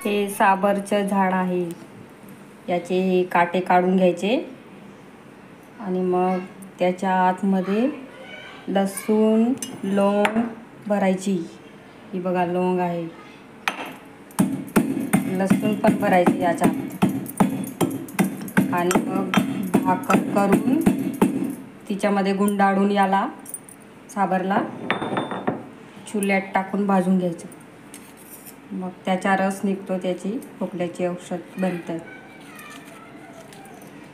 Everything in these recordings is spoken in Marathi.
हे साबरचं झाड आहे, याचे हे काटे काढून घ्यायचे आणि मग त्याच्या आतमध्ये लसूण लवंग भरायची। ही बघा लवंग आहे, लसूण पण भरायची याच्यात आणि मग भाकर करून तिच्यामध्ये गुंडाळून याला साबरला चुल्यात टाकून भाजून घ्यायचं। मग त्याचा रस निघतो, त्याची खोकल्याची औषध बनतं।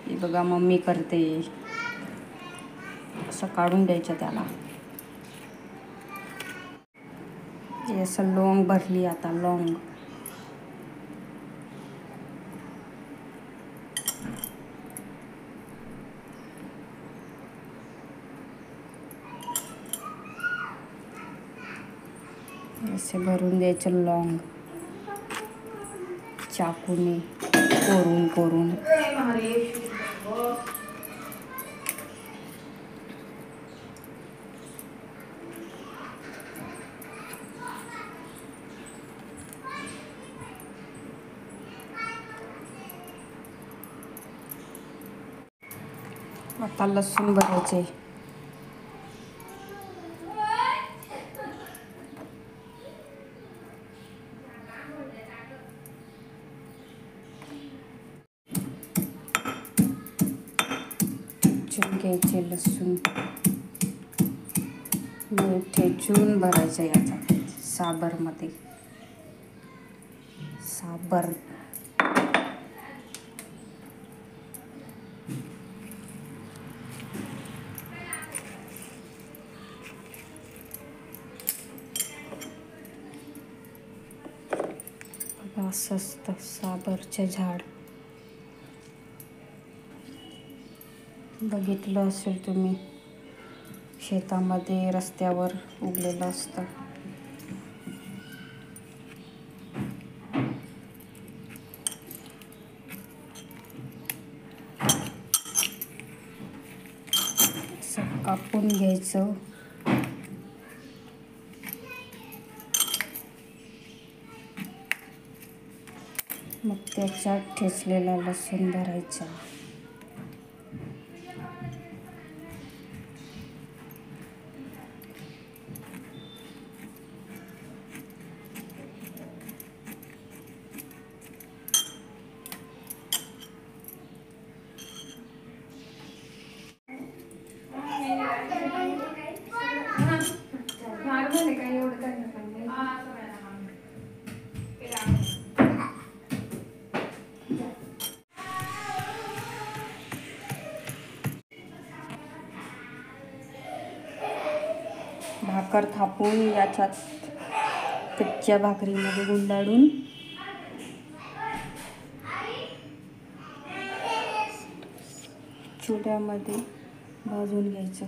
हे बघा मम्मी करते, असं काढून द्यायचं त्याला। हे असं लवंग भरली, आता लवंग असे भरून द्यायचं, लवंग चाकूने कोरून कोरून। आता लसूण भरायचे, ठेचून घ्यायचे लसूण, ठेचून भरायचं याच्यात साबरमध्ये। साबर असं असतं साबरचे झाड, बघितलं असेल तुम्ही, शेतामध्ये रस्त्यावर उगलेलं असतं। असं कापून घ्यायचं, मग त्याच्यात ठेचलेला लसूण भरायचा। भाकर थापून याच्यात कच्च्या भाकरीमध्ये गुंडाळून चुल्यामध्ये भाजून घ्यायचं।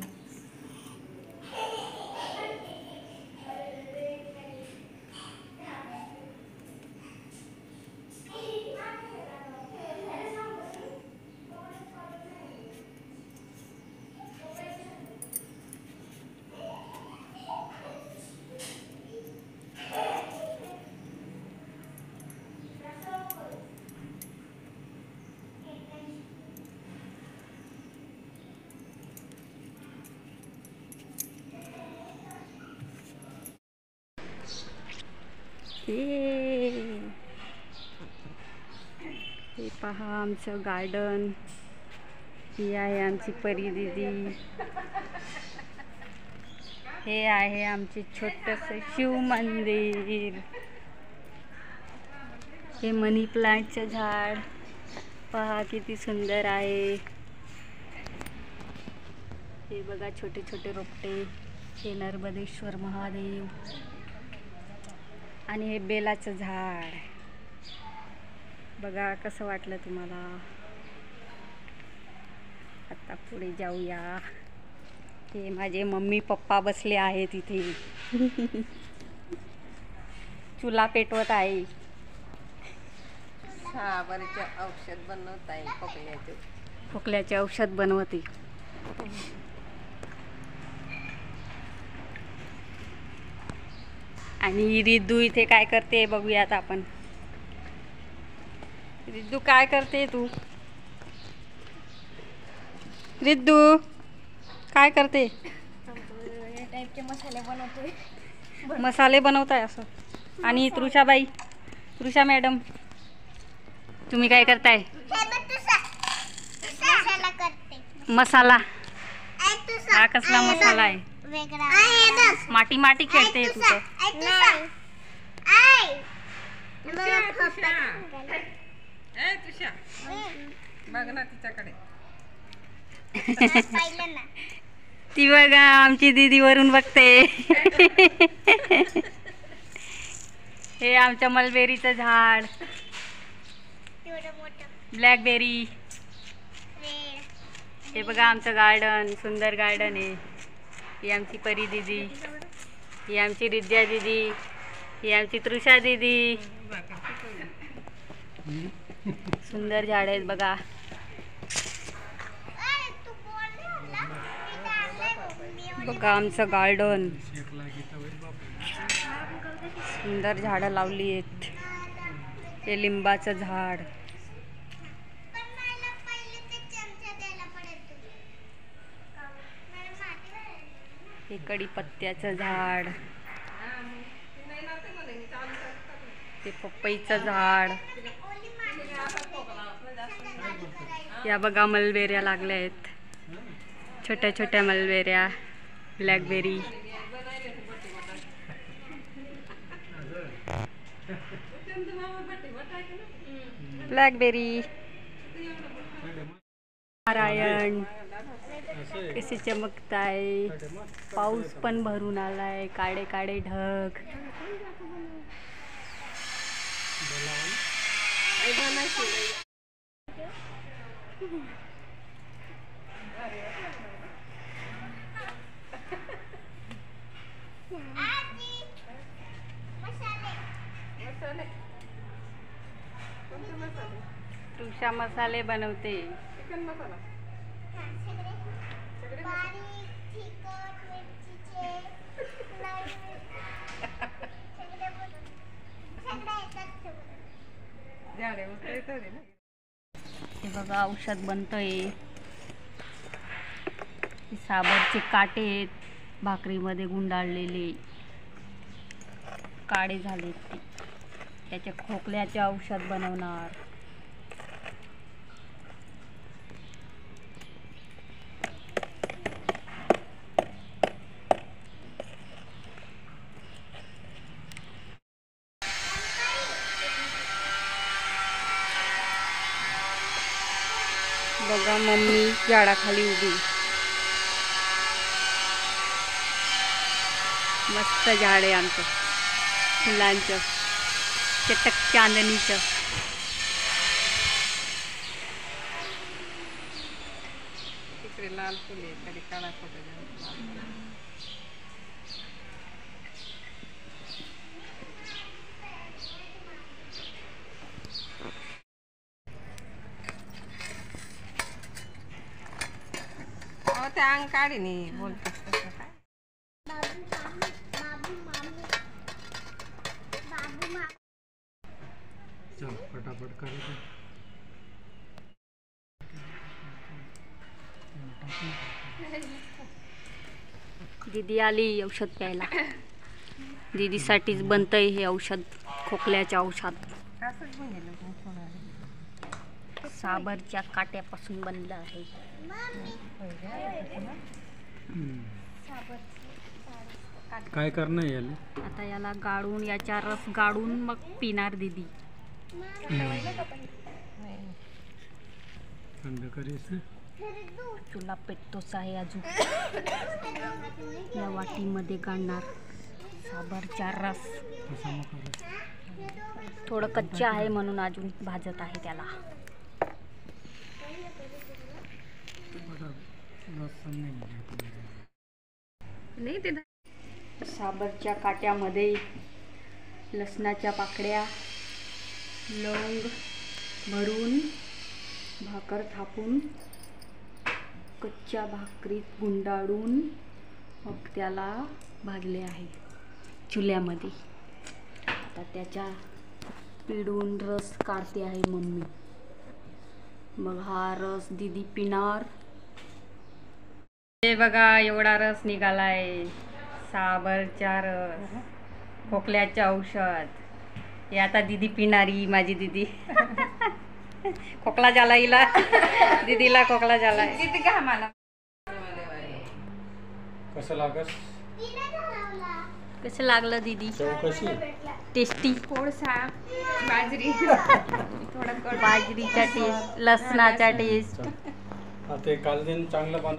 हे पहा आमचं गार्डन, ही आहे आमची परी दीदी, हे आहे आमचे छोटंसं शिव मंदिर, हे मनी प्लांटचं झाड पहा किती सुंदर आहे। हे बघा छोटे छोटे रोपटे, हे नर्मदेश्वर महादेव, आणि हे बेलाचं झाड बघा कसं वाटलं तुम्हाला। आता पुढे जाऊया, हे माझे मम्मी पप्पा बसले आहेत इथे, चुला पेटवत आहे, साबरचे औषध बनवत आहे, खोकल्याचे औषध बनवते। आणि रिद्धू इथे काय करते बघूयात आपण। रिद्धू काय करते तू? रिद्धू काय करते? या टाईपचे मसाले बनवतोय. मसाले बनवताय असं. आणि तृषाबाई, तृषा मॅडम तुम्ही काय करताय? मसाला करते. मसाला. हा कसला मसाला आहे? वेगळा. माटी माटी खेळते तू तर. बघ ना तिच्याकडे. पाहिलं ना. ती बघा आमची दीदी वरून बघते. हे आमच्या मलबेरीचं झाड, एवढं मोठं ब्लॅकबेरी. रेड. हे बघा आमचं गार्डन, सुंदर गार्डन आहे. ही आमची परी दीदी, ही आमची रिद्या दीदी, ही आमची तृषा दीदी. सुंदर झाड आहेत बघा. तू बोल. बघा आमचं गार्डन, सुंदर झाडं लावली आहेत. हे लिंबाचं झाड, हे कढीपत्त्याचं झाड, ते पपईचं झाड. या बघा मलबेऱ्या लागल्या आहेत, छोट्या छोट्या मलबेऱ्या, ब्लॅकबेरी. ब्लॅकबेरी. नारायण कसे चमकताय. पाऊस पण भरून आलाय, काळे काळे ढग. तुळशा मसाले बनवते. चिकन मसाला. झाडे मस्त येतात ना. हे बघा औषध बनतंय. साबरचे काटे आहेत, भाकरीमध्ये गुंडाळलेले काळे झाले. ते त्याच्या खोकल्याचे औषध बनवणार. बघा मम्मी झाडाखाली उभी. मस्त झाड आहे आमचं फुलांचं, चटक चांदणीचं. तिकडे लाल फुले, कधी काळा फोटो. ते अंग काढी नाही बोलतेस तसं काय. चल फटाफट करायचं. दीदी आली औषध प्यायला. दीदीसाठीच बनतंय हे औषध, खोकल्याचे औषध. असंच बनलेलं थोडं. साबरच्या काट्यापासून बनलं आहे. काय करणं याला? आता याला गाळून, याचा रस गाळून मग पिणार दीदी. थंड करीस. तुला पेटतोच आहे अजून. या वाटीमध्ये काढणार साबरचा रस. थोडं कच्चं आहे म्हणून अजून भाजत आहे त्याला. नाही ते साबरच्या काट्यामध्ये लसणाच्या पाकळ्या, लवंग भरून, भाकर थापून, कच्च्या भाकरीत गुंडाळून मग त्याला भाजले आहे चुल्यामध्ये. आता त्याच्या पिळून रस काढते आहे मम्मी. मग हा रस दीदी पिणार. हे बघा एवढा रस निघालाय. साबरचा रस, खोकल्याचे औषध. हे आता दीदी पिणारी माझी दीदी. खोकला झाला हिला. दीदीला खोकला झालाय. किती का मला कसं लागस कसं लागलं दीदी? चव कशी टेस्टी. कोळसा बाजरी थोडं बाजरीचा टेस्ट, लसणाचा टेस्ट. ते काल दिन चांगलं बनव.